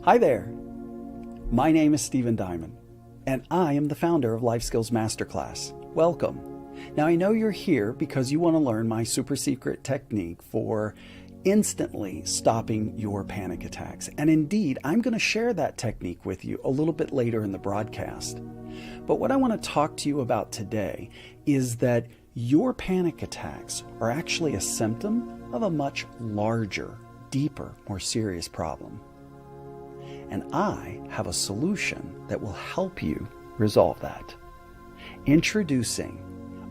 Hi there. My name is Stephen Diamond, and I am the founder of Life Skills Masterclass. Welcome. Now, I know you're here because you want to learn my super secret technique for instantly stopping your panic attacks. And indeed, I'm going to share that technique with you a little bit later in the broadcast. But what I want to talk to you about today is that your panic attacks are actually a symptom of a much larger, deeper, more serious problem. And I have a solution that will help you resolve that. Introducing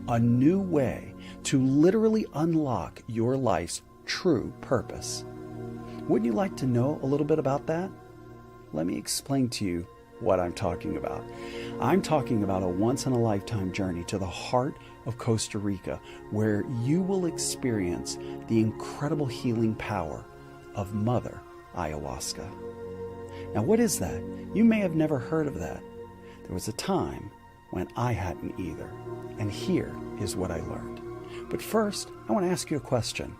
a new way to literally unlock your life's true purpose. Wouldn't you like to know a little bit about that? Let me explain to you what I'm talking about. I'm talking about a once-in-a-lifetime journey to the heart of Costa Rica, where you will experience the incredible healing power of Mother Ayahuasca. Now, what is that? You may have never heard of that. There was a time when I hadn't either. And here is what I learned. But first, I want to ask you a question.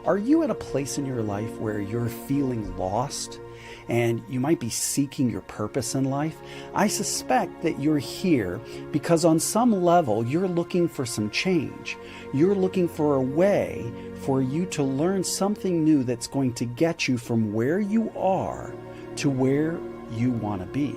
Are you at a place in your life where you're feeling lost and you might be seeking your purpose in life? I suspect that you're here because on some level you're looking for some change. You're looking for a way for you to learn something new that's going to get you from where you are to where you want to be.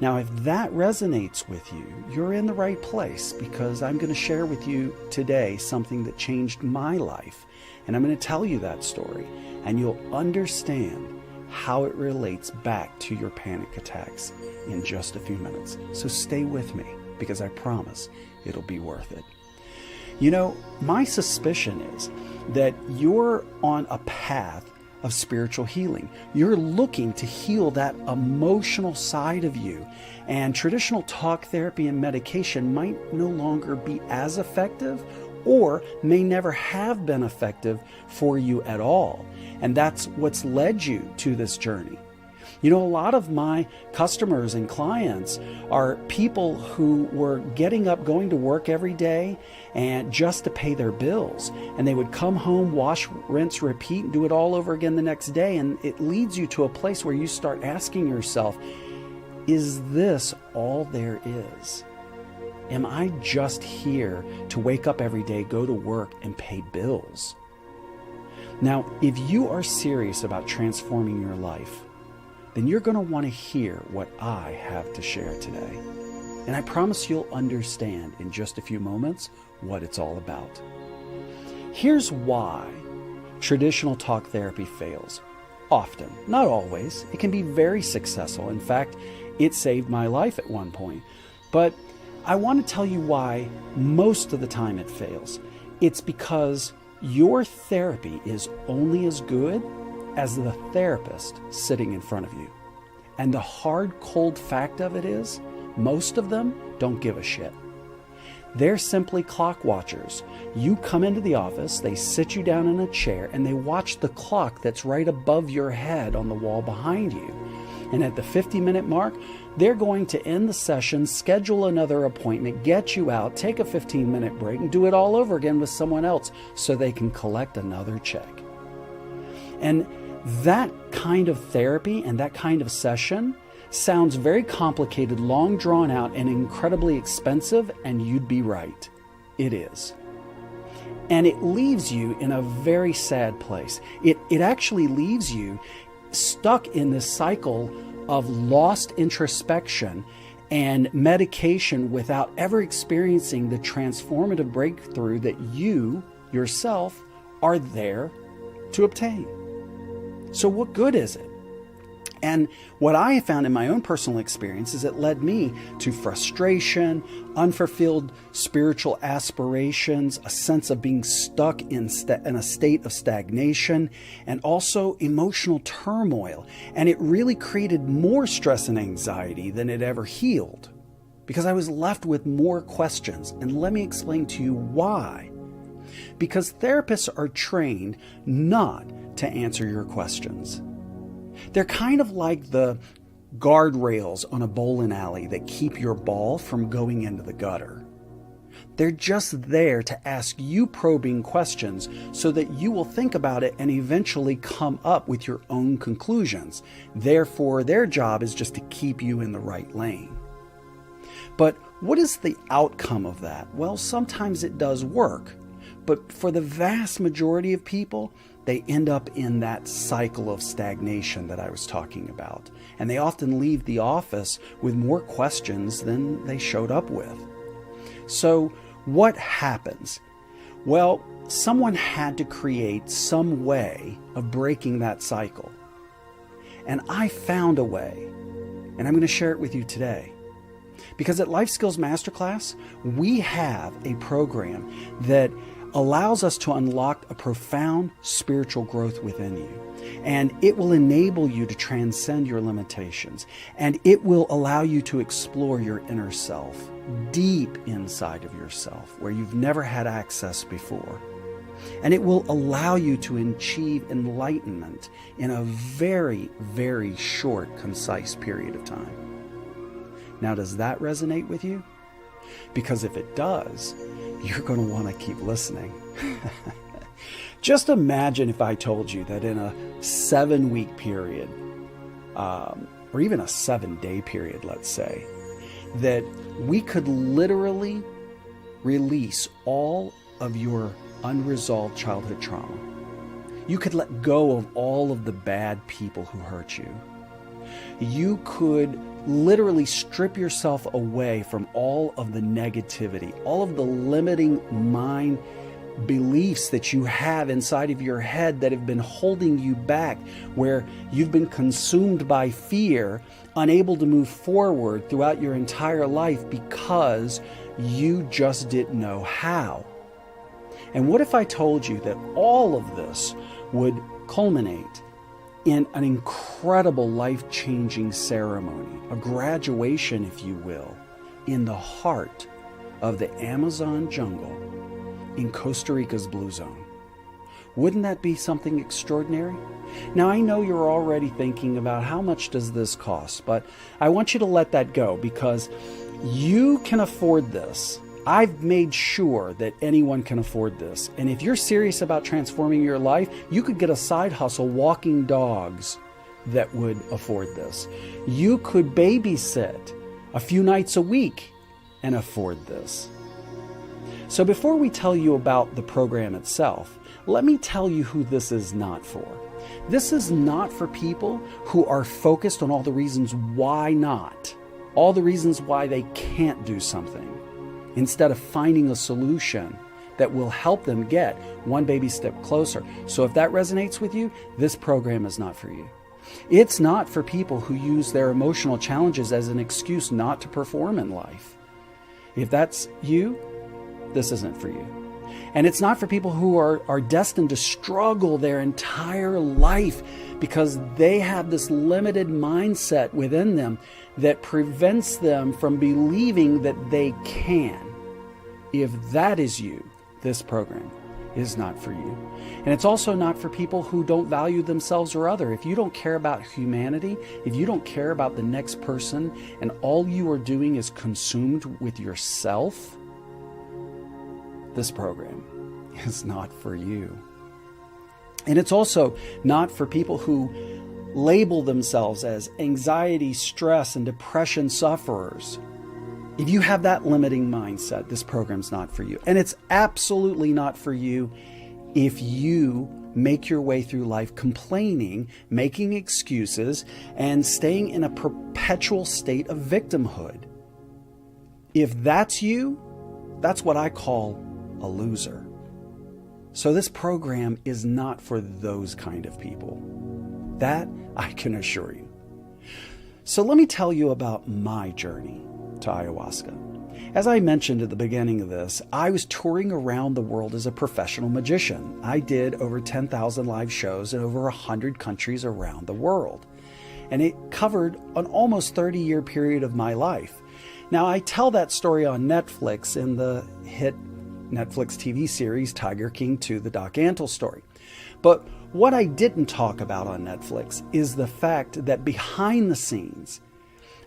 Now, if that resonates with you, you're in the right place, because I'm going to share with you today something that changed my life. And I'm going to tell you that story, and you'll understand how it relates back to your panic attacks in just a few minutes. So stay with me, because I promise it'll be worth it. You know, my suspicion is that you're on a path of spiritual healing. You're looking to heal that emotional side of you, and traditional talk therapy and medication might no longer be as effective, or may never have been effective for you at all. And that's what's led you to this journey. You know, a lot of my customers and clients are people who were getting up, going to work every day and just to pay their bills. And they would come home, wash, rinse, repeat, and do it all over again the next day. And it leads you to a place where you start asking yourself, is this all there is? Am I just here to wake up every day, go to work, and pay bills? Now, if you are serious about transforming your life, then you're going to want to hear what I have to share today. And I promise you'll understand in just a few moments what it's all about. Here's why traditional talk therapy fails. Often, not always. It can be very successful. In fact, it saved my life at one point. But I want to tell you why most of the time it fails. It's because your therapy is only as good as the therapist sitting in front of you. And the hard, cold fact of it is, most of them don't give a shit. They're simply clock watchers. You come into the office, they sit you down in a chair, and they watch the clock that's right above your head on the wall behind you. And at the 50-minute mark, they're going to end the session, schedule another appointment, get you out, take a 15-minute break, and do it all over again with someone else so they can collect another check. And that kind of therapy and that kind of session sounds very complicated, long drawn out, and incredibly expensive, and you'd be right. It is. And it leaves you in a very sad place. It actually leaves you stuck in this cycle of lost introspection and medication without ever experiencing the transformative breakthrough that you yourself are there to obtain. So what good is it? And what I have found in my own personal experience is it led me to frustration, unfulfilled spiritual aspirations, a sense of being stuck in a state of stagnation, and also emotional turmoil. And it really created more stress and anxiety than it ever healed, because I was left with more questions. And let me explain to you why. Because therapists are trained not to answer your questions. They're kind of like the guardrails on a bowling alley that keep your ball from going into the gutter. They're just there to ask you probing questions so that you will think about it and eventually come up with your own conclusions. Therefore, their job is just to keep you in the right lane. But what is the outcome of that? Well, sometimes it does work, but for the vast majority of people, they end up in that cycle of stagnation that I was talking about. And they often leave the office with more questions than they showed up with. So what happens? Well, someone had to create some way of breaking that cycle. And I found a way, and I'm going to share it with you today. Because at Life Skills Masterclass, we have a program that allows us to unlock a profound spiritual growth within you. And it will enable you to transcend your limitations. And it will allow you to explore your inner self, deep inside of yourself, where you've never had access before. And it will allow you to achieve enlightenment in a very, very short, concise period of time. Now, does that resonate with you? Because if it does, you're going to want to keep listening. Just imagine if I told you that in a 7-week period, or even a 7-day period, let's say, that we could literally release all of your unresolved childhood trauma. You could let go of all of the bad people who hurt you. You could literally strip yourself away from all of the negativity, all of the limiting mind beliefs that you have inside of your head that have been holding you back, where you've been consumed by fear, unable to move forward throughout your entire life because you just didn't know how. And what if I told you that all of this would culminate in an incredible life-changing ceremony, a graduation, if you will, in the heart of the Amazon jungle in Costa Rica's Blue Zone? Wouldn't that be something extraordinary? Now, I know you're already thinking about how much does this cost, but I want you to let that go because you can afford this. I've made sure that anyone can afford this. And if you're serious about transforming your life, you could get a side hustle walking dogs that would afford this. You could babysit a few nights a week and afford this. So before we tell you about the program itself, let me tell you who this is not for. This is not for people who are focused on all the reasons why not, all the reasons why they can't do something, instead of finding a solution that will help them get one baby step closer. So if that resonates with you, this program is not for you. It's not for people who use their emotional challenges as an excuse not to perform in life. If that's you, this isn't for you. And it's not for people who are destined to struggle their entire life because they have this limited mindset within them that prevents them from believing that they can. If that is you, this program is not for you. And it's also not for people who don't value themselves or other. If you don't care about humanity, if you don't care about the next person, and all you are doing is consumed with yourself, this program is not for you. And it's also not for people who label themselves as anxiety, stress, and depression sufferers. If you have that limiting mindset, this program's not for you. And it's absolutely not for you if you make your way through life complaining, making excuses, and staying in a perpetual state of victimhood. If that's you, that's what I call a loser. So this program is not for those kind of people. That I can assure you. So let me tell you about my journey to ayahuasca. As I mentioned at the beginning of this, I was touring around the world as a professional magician. I did over 10,000 live shows in over 100 countries around the world. And it covered an almost 30-year period of my life. Now, I tell that story on Netflix in the hit Netflix TV series Tiger King 2: The Doc Antle Story. But what I didn't talk about on Netflix is the fact that behind the scenes,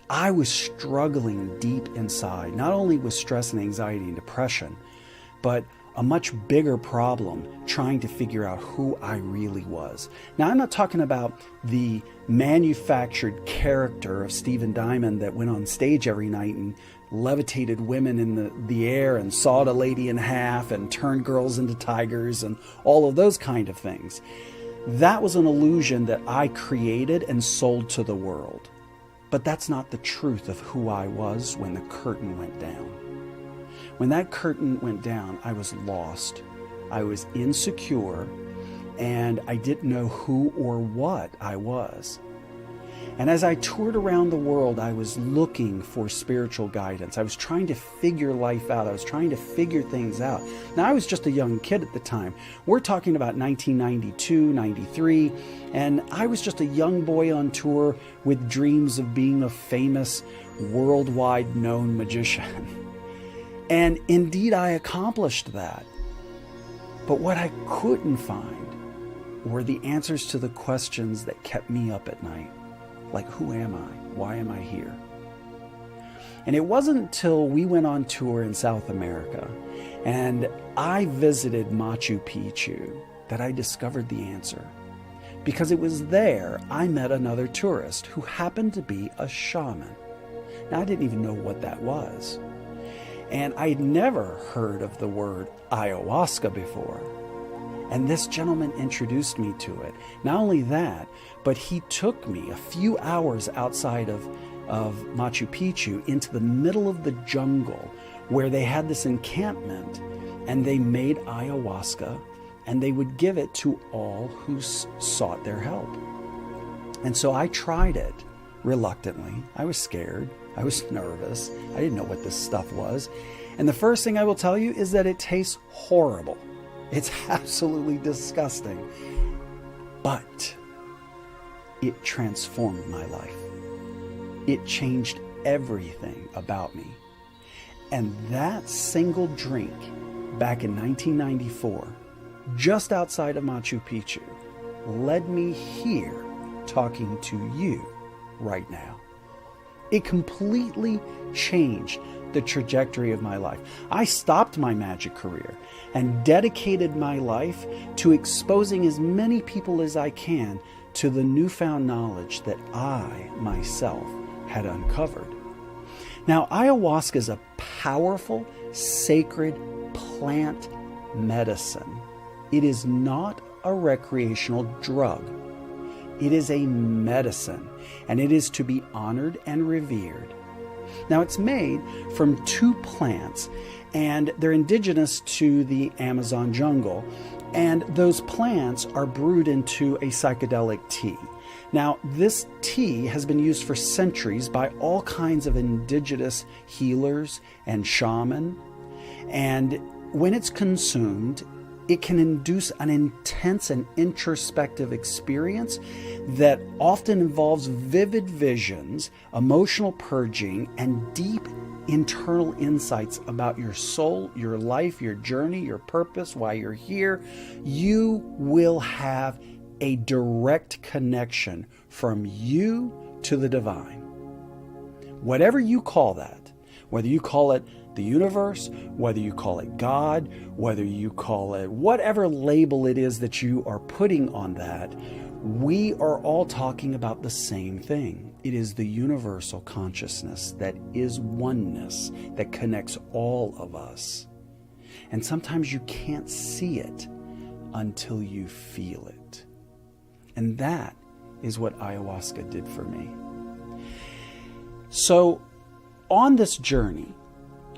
I was struggling deep inside, not only with stress and anxiety and depression, but a much bigger problem trying to figure out who I really was. Now, I'm not talking about the manufactured character of Stephen Diamond that went on stage every night and levitated women in the air and sawed a lady in half and turned girls into tigers and all of those kind of things. That was an illusion that I created and sold to the world. But that's not the truth of who I was when the curtain went down. When that curtain went down, I was lost. I was insecure, and I didn't know who or what I was. And as I toured around the world, I was looking for spiritual guidance. I was trying to figure life out. I was trying to figure things out. Now, I was just a young kid at the time. We're talking about 1992, 93, and I was just a young boy on tour with dreams of being a famous, worldwide known magician. And indeed, I accomplished that. But what I couldn't find were the answers to the questions that kept me up at night. Like, who am I? Why am I here? And it wasn't until we went on tour in South America and I visited Machu Picchu that I discovered the answer. Because it was there I met another tourist who happened to be a shaman. Now, I didn't even know what that was. And I'd never heard of the word ayahuasca before. And this gentleman introduced me to it. Not only that, but he took me a few hours outside of Machu Picchu into the middle of the jungle where they had this encampment and they made ayahuasca and they would give it to all who sought their help. And so I tried it reluctantly. I was scared. I was nervous. I didn't know what this stuff was. And the first thing I will tell you is that it tastes horrible. It's absolutely disgusting. But it transformed my life. It changed everything about me. And that single drink back in 1994, just outside of Machu Picchu, led me here talking to you right now. It completely changed the trajectory of my life. I stopped my magic career and dedicated my life to exposing as many people as I can to the newfound knowledge that I myself had uncovered. Now, ayahuasca is a powerful, sacred plant medicine. It is not a recreational drug. It is a medicine, and it is to be honored and revered. Now, it's made from two plants, and they're indigenous to the Amazon jungle, and those plants are brewed into a psychedelic tea. Now, this tea has been used for centuries by all kinds of indigenous healers and shaman, and when it's consumed, it can induce an intense and introspective experience that often involves vivid visions, emotional purging, and deep internal insights about your soul, your life, your journey, your purpose, why you're here. You will have a direct connection from you to the divine. Whatever you call that, whether you call it the universe, whether you call it God, whether you call it whatever label it is that you are putting on that, we are all talking about the same thing. It is the universal consciousness that is oneness, that connects all of us. And sometimes you can't see it until you feel it. And that is what ayahuasca did for me. So on this journey,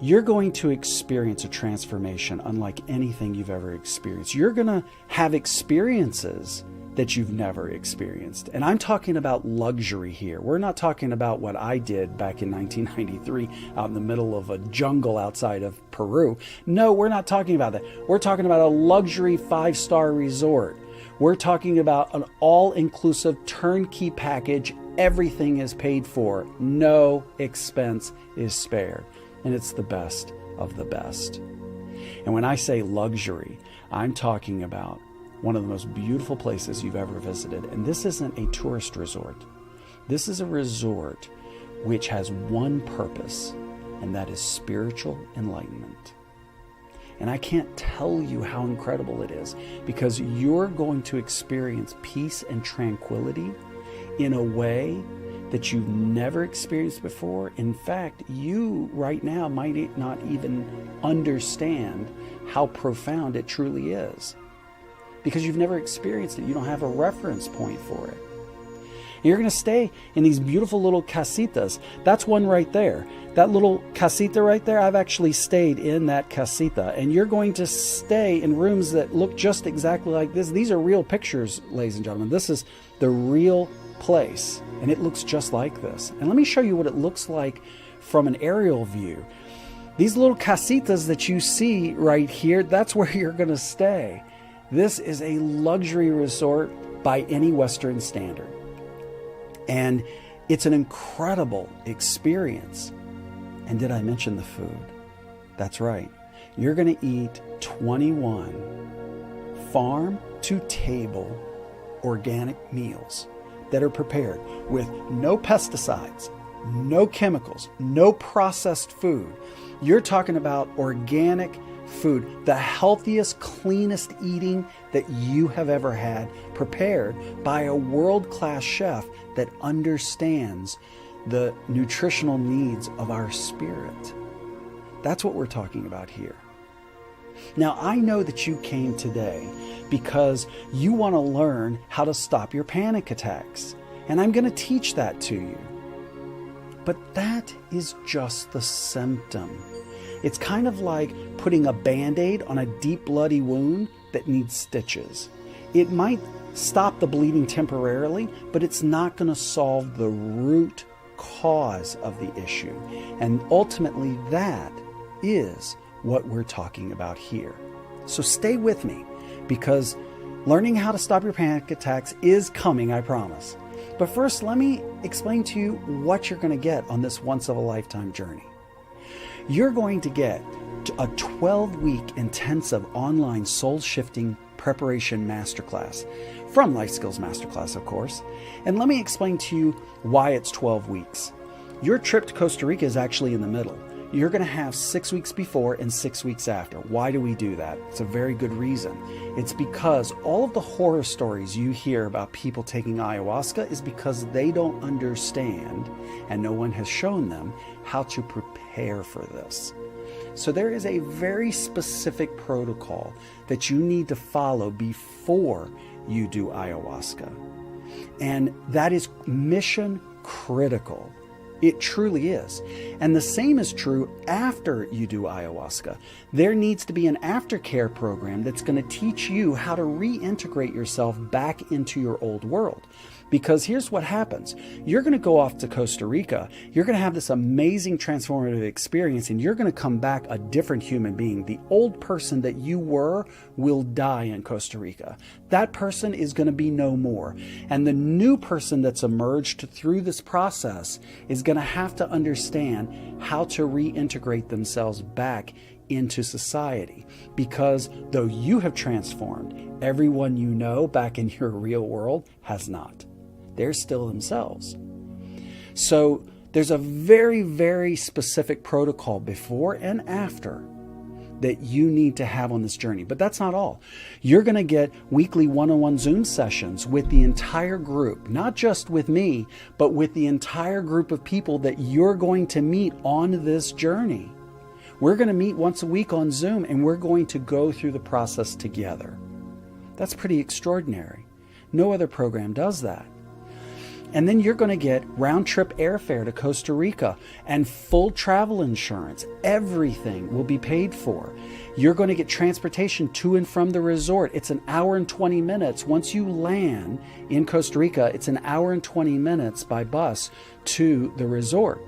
you're going to experience a transformation unlike anything you've ever experienced. You're going to have experiences that you've never experienced. And I'm talking about luxury here. We're not talking about what I did back in 1993 out in the middle of a jungle outside of Peru. No, we're not talking about that. We're talking about a luxury 5-star resort. We're talking about an all-inclusive turnkey package. Everything is paid for. No expense is spared. And it's the best of the best. And when I say luxury, I'm talking about one of the most beautiful places you've ever visited. And this isn't a tourist resort. This is a resort which has one purpose, and that is spiritual enlightenment. And I can't tell you how incredible it is, because you're going to experience peace and tranquility in a way that you've never experienced before. In fact, you right now might not even understand how profound it truly is, because you've never experienced it. You don't have a reference point for it. You're going to stay in these beautiful little casitas. That's one right there. That little casita right there, I've actually stayed in that casita. And you're going to stay in rooms that look just exactly like this. These are real pictures, ladies and gentlemen. This is the real place, and it looks just like this. And let me show you what it looks like from an aerial view. These little casitas that you see right here, that's where you're going to stay. This is a luxury resort by any Western standard. And it's an incredible experience. And did I mention the food? That's right. You're going to eat 21 farm-to-table organic meals that are prepared with no pesticides, no chemicals, no processed food. You're talking about organic food, the healthiest, cleanest eating that you have ever had, prepared by a world-class chef that understands the nutritional needs of our spirit. That's what we're talking about here. Now, I know that you came today because you want to learn how to stop your panic attacks, and I'm going to teach that to you. But that is just the symptom. It's kind of like putting a Band-Aid on a deep bloody wound that needs stitches. It might stop the bleeding temporarily, but it's not going to solve the root cause of the issue. And ultimately, that is what we're talking about here. So stay with me, because learning how to stop your panic attacks is coming, I promise. But first, let me explain to you what you're going to get on this once-of-a-lifetime journey. You're going to get a 12-week intensive online soul-shifting preparation masterclass from Life Skills Masterclass, of course. And let me explain to you why it's 12 weeks. Your trip to Costa Rica is actually in the middle. You're going to have 6 weeks before and 6 weeks after. Why do we do that? It's a very good reason. It's because all of the horror stories you hear about people taking ayahuasca is because they don't understand, and no one has shown them how to prepare for this. So there is a very specific protocol that you need to follow before you do ayahuasca. And that is mission critical. It truly is. And the same is true after you do ayahuasca. There needs to be an aftercare program that's going to teach you how to reintegrate yourself back into your old world. Because here's what happens. You're going to go off to Costa Rica. You're going to have this amazing transformative experience, and you're going to come back a different human being. The old person that you were will die in Costa Rica. That person is going to be no more. And the new person that's emerged through this process is going to have to understand how to reintegrate themselves back into society. Because though you have transformed, everyone you know back in your real world has not. They're still themselves. So there's a very, very specific protocol before and after that you need to have on this journey. But that's not all. You're going to get weekly one-on-one Zoom sessions with the entire group, not just with me, but with the entire group of people that you're going to meet on this journey. We're going to meet once a week on Zoom, and we're going to go through the process together. That's pretty extraordinary. No other program does that. And then you're going to get round-trip airfare to Costa Rica and full travel insurance. Everything will be paid for. You're going to get transportation to and from the resort. It's an hour and 20 minutes. Once you land in Costa Rica, it's an hour and 20 minutes by bus to the resort.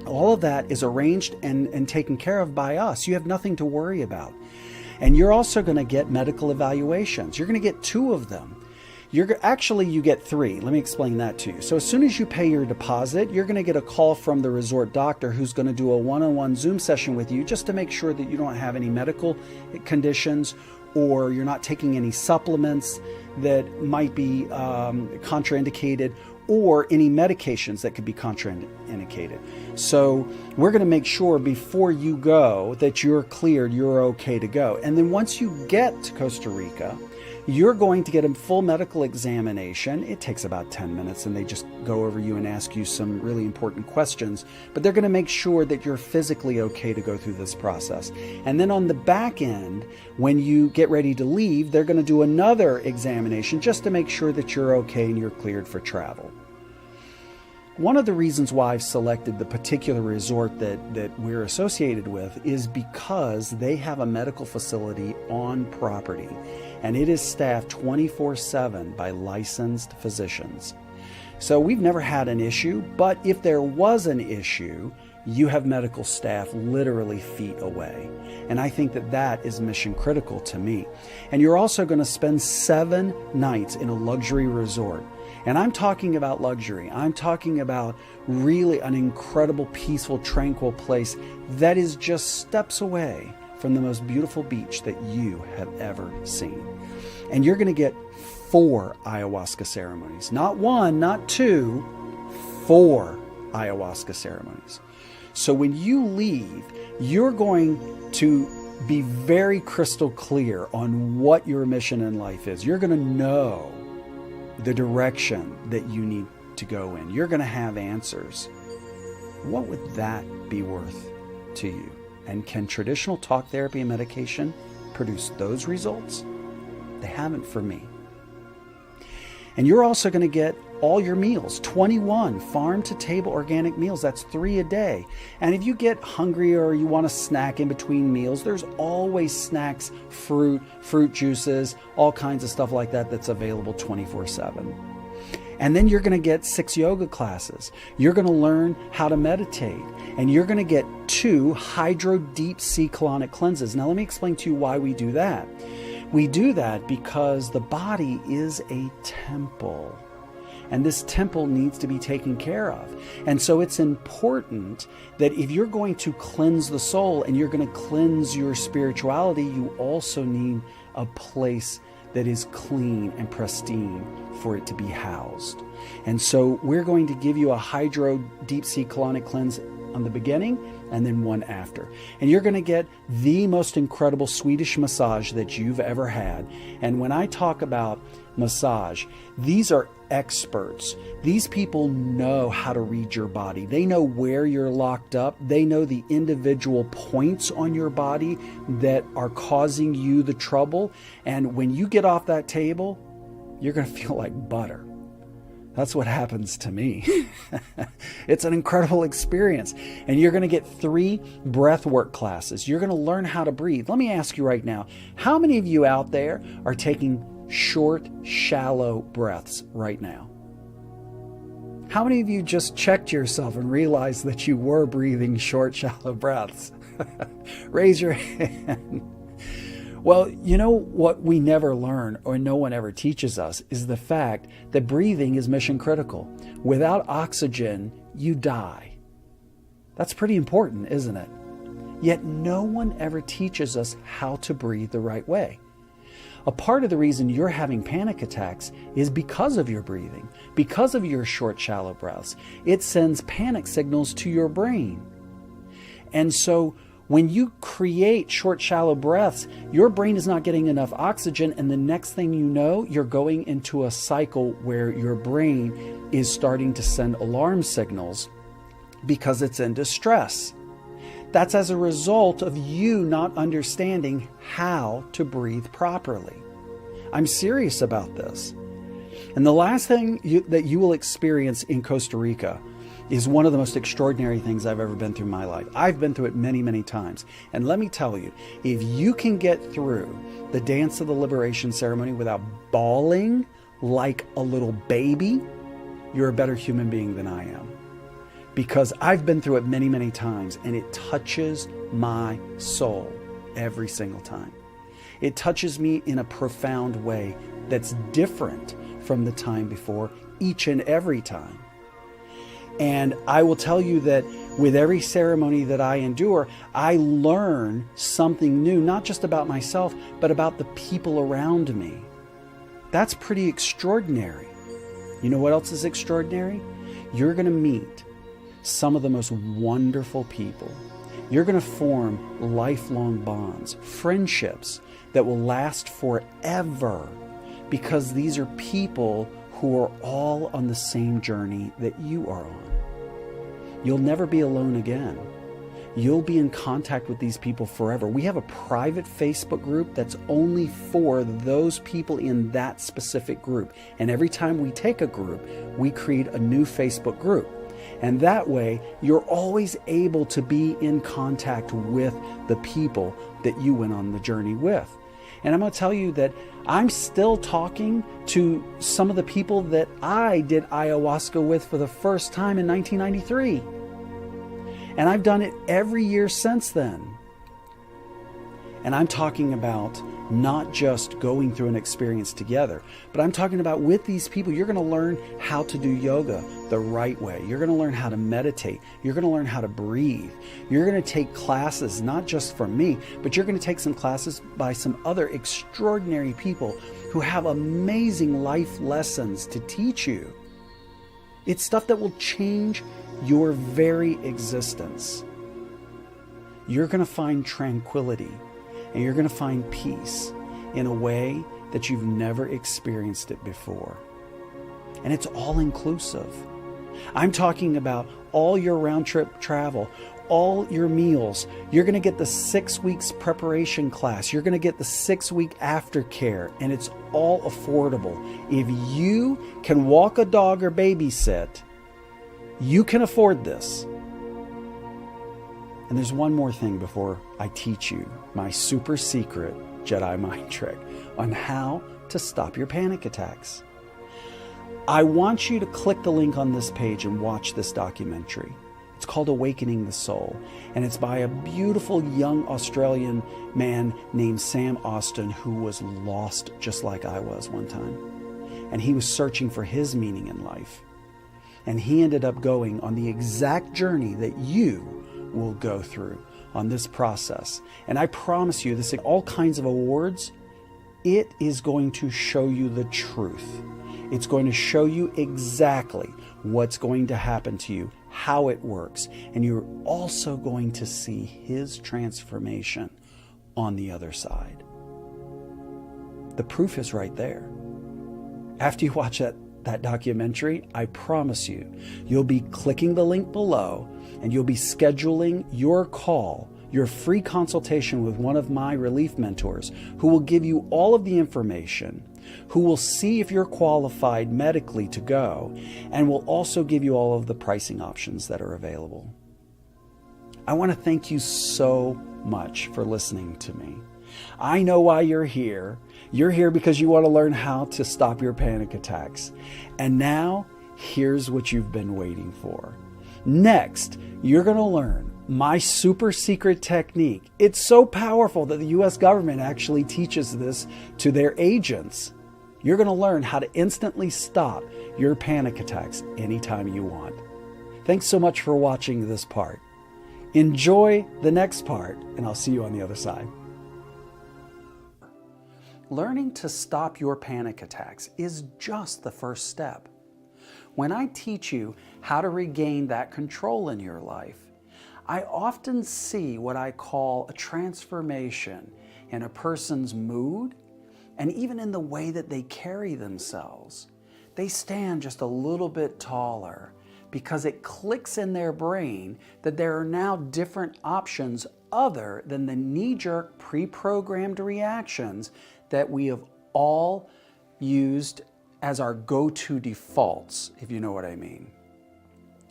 All of that is arranged and taken care of by us. You have nothing to worry about. And you're also going to get medical evaluations. You're going to get 2 of them. You get 3. Let me explain that to you. So as soon as you pay your deposit, you're going to get a call from the resort doctor who's going to do a one-on-one Zoom session with you just to make sure that you don't have any medical conditions or you're not taking any supplements that might be contraindicated, or any medications that could be contraindicated. So we're going to make sure before you go that you're cleared, you're okay to go. And then once you get to Costa Rica, you're going to get a full medical examination. It takes about 10 minutes, and they just go over you and ask you some really important questions. But they're going to make sure that you're physically okay to go through this process. And then on the back end, when you get ready to leave, they're going to do another examination just to make sure that you're okay and you're cleared for travel. One of the reasons why I've selected the particular resort that we're associated with is because they have a medical facility on property, and it is staffed 24/7 by licensed physicians. So we've never had an issue, but if there was an issue, you have medical staff literally feet away. And I think that that is mission critical to me. And you're also going to spend 7 nights in a luxury resort. And I'm talking about luxury. I'm talking about really an incredible, peaceful, tranquil place that is just steps away from the most beautiful beach that you have ever seen. And you're going to get 4 ayahuasca ceremonies. Not 1, not 2, 4 ayahuasca ceremonies. So when you leave, you're going to be very crystal clear on what your mission in life is. You're going to know the direction that you need to go in. You're going to have answers. What would that be worth to you? And can traditional talk therapy and medication produce those results? They haven't for me. And you're also going to get all your meals, 21 farm-to-table organic meals. That's 3 a day. And if you get hungry or you want a snack in between meals, there's always snacks, fruit juices, all kinds of stuff like that that's available 24/7. And then you're going to get 6 yoga classes. You're going to learn how to meditate. And you're going to get 2 hydro deep sea colonic cleanses. Now let me explain to you why we do that. We do that because the body is a temple. And this temple needs to be taken care of. And so it's important that if you're going to cleanse the soul and you're going to cleanse your spirituality, you also need a place that is clean and pristine for it to be housed. And so we're going to give you a hydro deep sea colonic cleanse on the beginning and then one after. And you're going to get the most incredible Swedish massage that you've ever had. And when I talk about massage, these are experts. These people know how to read your body. They know where you're locked up. They know the individual points on your body that are causing you the trouble. And when you get off that table, you're going to feel like butter. That's what happens to me. It's an incredible experience. And you're going to get 3 breathwork classes. You're going to learn how to breathe. Let me ask you right now, how many of you out there are taking short, shallow breaths right now? How many of you just checked yourself and realized that you were breathing short, shallow breaths? Raise your hand. Well, you know what we never learn, or no one ever teaches us, is the fact that breathing is mission critical. Without oxygen, you die. That's pretty important, isn't it? Yet no one ever teaches us how to breathe the right way. A part of the reason you're having panic attacks is because of your breathing, because of your short, shallow breaths. It sends panic signals to your brain. And so when you create short, shallow breaths, your brain is not getting enough oxygen, and the next thing you know, you're going into a cycle where your brain is starting to send alarm signals because it's in distress. That's as a result of you not understanding how to breathe properly. I'm serious about this. And the last thing that you will experience in Costa Rica is one of the most extraordinary things I've ever been through in my life. I've been through it many, many times. And let me tell you, if you can get through the Dance of the Liberation ceremony without bawling like a little baby, you're a better human being than I am. Because I've been through it many, many times, and it touches my soul every single time. It touches me in a profound way that's different from the time before, each and every time. And I will tell you that with every ceremony that I endure, I learn something new, not just about myself, but about the people around me. That's pretty extraordinary. You know what else is extraordinary? You're going to meet some of the most wonderful people. You're going to form lifelong bonds, friendships that will last forever, because these are people who are all on the same journey that you are on. You'll never be alone again. You'll be in contact with these people forever. We have a private Facebook group that's only for those people in that specific group. And every time we take a group, we create a new Facebook group. And that way, you're always able to be in contact with the people that you went on the journey with. And I'm going to tell you that I'm still talking to some of the people that I did ayahuasca with for the first time in 1993. And I've done it every year since then. And I'm talking about not just going through an experience together, but I'm talking about with these people, you're going to learn how to do yoga the right way. You're going to learn how to meditate. You're going to learn how to breathe. You're going to take classes, not just from me, but you're going to take some classes by some other extraordinary people who have amazing life lessons to teach you. It's stuff that will change your very existence. You're going to find tranquility. And you're going to find peace in a way that you've never experienced it before. And it's all inclusive. I'm talking about all your round trip travel, all your meals. You're going to get the 6 weeks preparation class. You're going to get the 6-week aftercare, and it's all affordable. If you can walk a dog or babysit, you can afford this. And there's one more thing before I teach you my super secret Jedi mind trick on how to stop your panic attacks. I want you to click the link on this page and watch this documentary. It's called Awakening the Soul, and it's by a beautiful young Australian man named Sam Austin, who was lost just like I was one time. And he was searching for his meaning in life. And he ended up going on the exact journey that you will go through on this process. And I promise you, this is all kinds of awards. It is going to show you the truth. It's going to show you exactly what's going to happen to you, how it works. And you're also going to see his transformation on the other side. The proof is right there. After you watch that documentary, I promise you, you'll be clicking the link below and you'll be scheduling your call, your free consultation with one of my relief mentors who will give you all of the information, who will see if you're qualified medically to go, and will also give you all of the pricing options that are available. I want to thank you so much for listening to me. I know why you're here. You're here because you want to learn how to stop your panic attacks. And now, here's what you've been waiting for. Next, you're going to learn my super secret technique. It's so powerful that the U.S. government actually teaches this to their agents. You're going to learn how to instantly stop your panic attacks anytime you want. Thanks so much for watching this part. Enjoy the next part, and I'll see you on the other side. Learning to stop your panic attacks is just the first step. When I teach you how to regain that control in your life, I often see what I call a transformation in a person's mood and even in the way that they carry themselves. They stand just a little bit taller because it clicks in their brain that there are now different options other than the knee-jerk pre-programmed reactions that we have all used as our go-to defaults, if you know what I mean.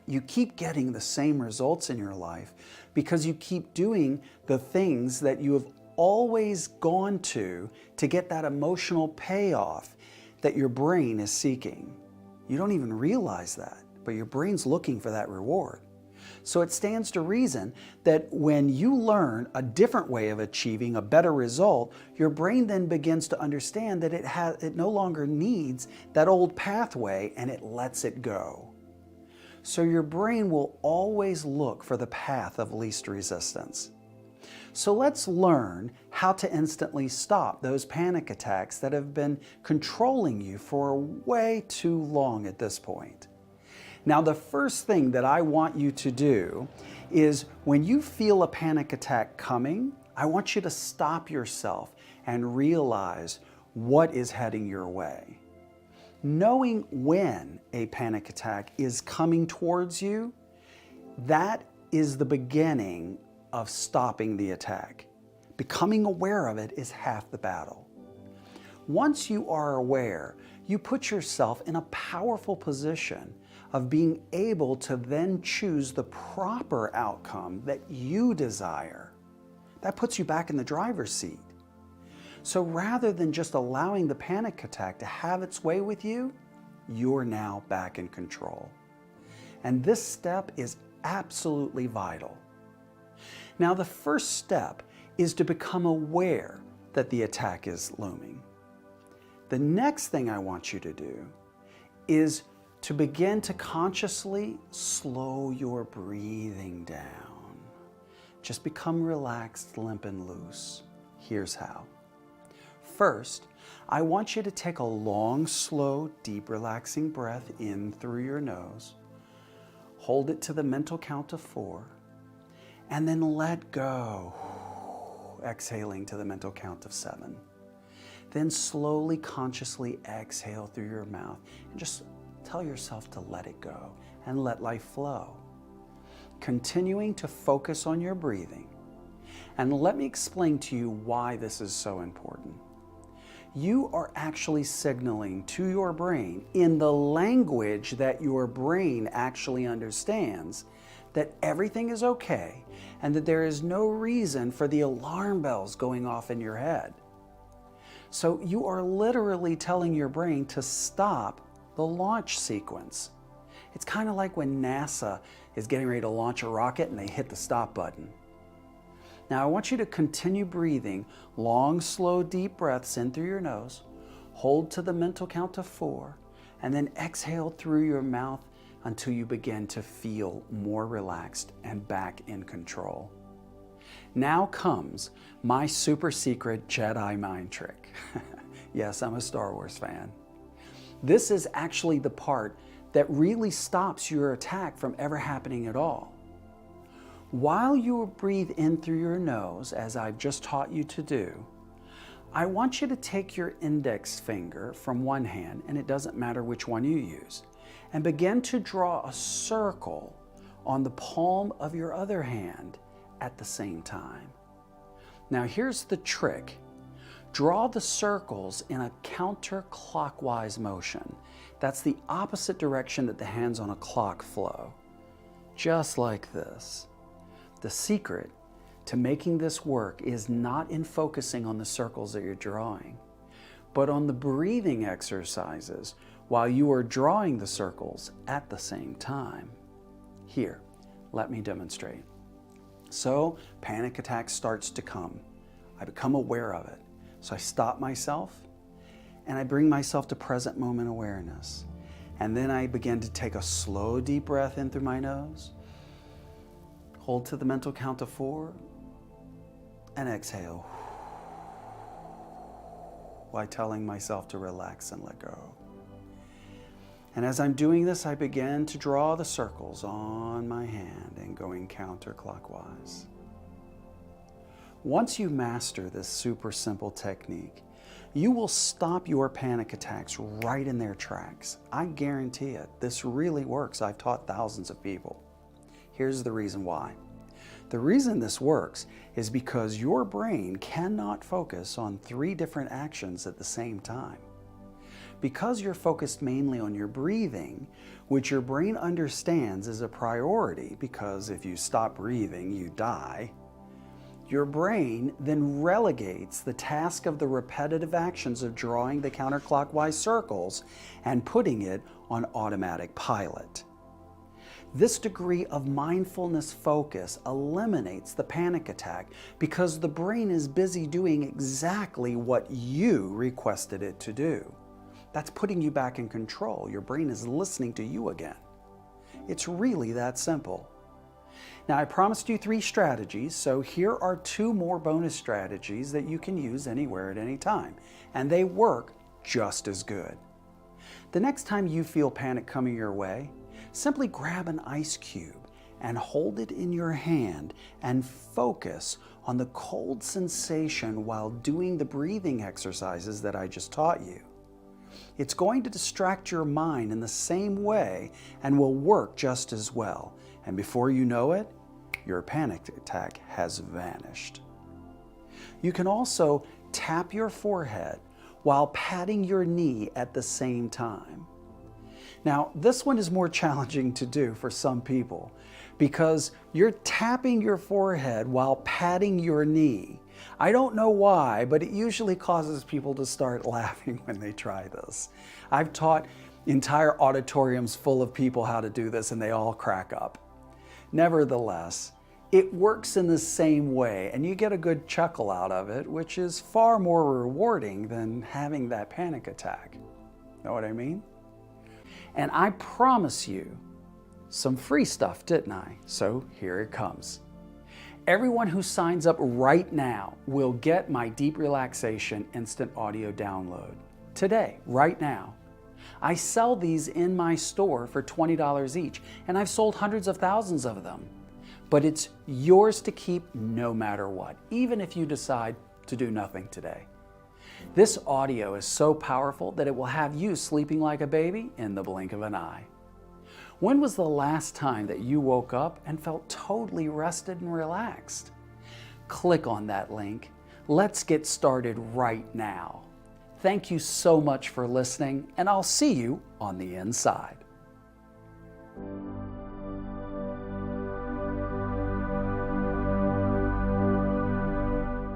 You keep getting the same results in your life because you keep doing the things that you have always gone to get that emotional payoff that your brain is seeking. You don't even realize that, but your brain's looking for that reward. So it stands to reason that when you learn a different way of achieving a better result, your brain then begins to understand that it no longer needs that old pathway and it lets it go. So your brain will always look for the path of least resistance. So let's learn how to instantly stop those panic attacks that have been controlling you for way too long at this point. Now, the first thing that I want you to do is when you feel a panic attack coming, I want you to stop yourself and realize what is heading your way. Knowing when a panic attack is coming towards you, that is the beginning of stopping the attack. Becoming aware of it is half the battle. Once you are aware, you put yourself in a powerful position of being able to then choose the proper outcome that you desire. That puts you back in the driver's seat. So rather than just allowing the panic attack to have its way with you, you're now back in control. And this step is absolutely vital. Now, the first step is to become aware that the attack is looming. The next thing I want you to do is to begin to consciously slow your breathing down. Just become relaxed, limp, and loose. Here's how. First, I want you to take a long, slow, deep, relaxing breath in through your nose. Hold it to the mental count of 4, and then let go, exhaling to the mental count of 7. Then slowly, consciously exhale through your mouth and just tell yourself to let it go and let life flow. Continuing to focus on your breathing. And let me explain to you why this is so important. You are actually signaling to your brain in the language that your brain actually understands that everything is okay and that there is no reason for the alarm bells going off in your head. So you are literally telling your brain to stop the launch sequence. It's kind of like when NASA is getting ready to launch a rocket and they hit the stop button. Now I want you to continue breathing long, slow, deep breaths in through your nose, hold to the mental count of 4, and then exhale through your mouth until you begin to feel more relaxed and back in control. Now comes my super secret Jedi mind trick. Yes, I'm a Star Wars fan. This is actually the part that really stops your attack from ever happening at all. While you breathe in through your nose, as I've just taught you to do, I want you to take your index finger from one hand, and it doesn't matter which one you use, and begin to draw a circle on the palm of your other hand at the same time. Now here's the trick. Draw the circles in a counterclockwise motion. That's the opposite direction that the hands on a clock flow. Just like this. The secret to making this work is not in focusing on the circles that you're drawing, but on the breathing exercises while you are drawing the circles at the same time. Here, let me demonstrate. So, panic attack starts to come. I become aware of it. So I stop myself and I bring myself to present moment awareness. And then I begin to take a slow, deep breath in through my nose. Hold to the mental count of 4 and exhale while telling myself to relax and let go. And as I'm doing this, I begin to draw the circles on my hand and going counterclockwise. Once you master this super simple technique, you will stop your panic attacks right in their tracks. I guarantee it. This really works. I've taught thousands of people. Here's the reason why. The reason this works is because your brain cannot focus on 3 different actions at the same time. Because you're focused mainly on your breathing, which your brain understands is a priority because if you stop breathing, you die, your brain then relegates the task of the repetitive actions of drawing the counterclockwise circles and putting it on automatic pilot. This degree of mindfulness focus eliminates the panic attack because the brain is busy doing exactly what you requested it to do. That's putting you back in control. Your brain is listening to you again. It's really that simple. Now, I promised you 3 strategies, so here are 2 more bonus strategies that you can use anywhere at any time, and they work just as good. The next time you feel panic coming your way, simply grab an ice cube and hold it in your hand and focus on the cold sensation while doing the breathing exercises that I just taught you. It's going to distract your mind in the same way and will work just as well. And before you know it, your panic attack has vanished. You can also tap your forehead while patting your knee at the same time. Now, this one is more challenging to do for some people because you're tapping your forehead while patting your knee. I don't know why, but it usually causes people to start laughing when they try this. I've taught entire auditoriums full of people how to do this and they all crack up. Nevertheless, it works in the same way and you get a good chuckle out of it, which is far more rewarding than having that panic attack. Know what I mean? And I promise you some free stuff, didn't I? So here it comes. Everyone who signs up right now will get my Deep Relaxation Instant Audio Download. Today, right now. I sell these in my store for $20 each, and I've sold hundreds of thousands of them. But it's yours to keep no matter what, even if you decide to do nothing today. This audio is so powerful that it will have you sleeping like a baby in the blink of an eye. When was the last time that you woke up and felt totally rested and relaxed? Click on that link. Let's get started right now. Thank you so much for listening, and I'll see you on the inside.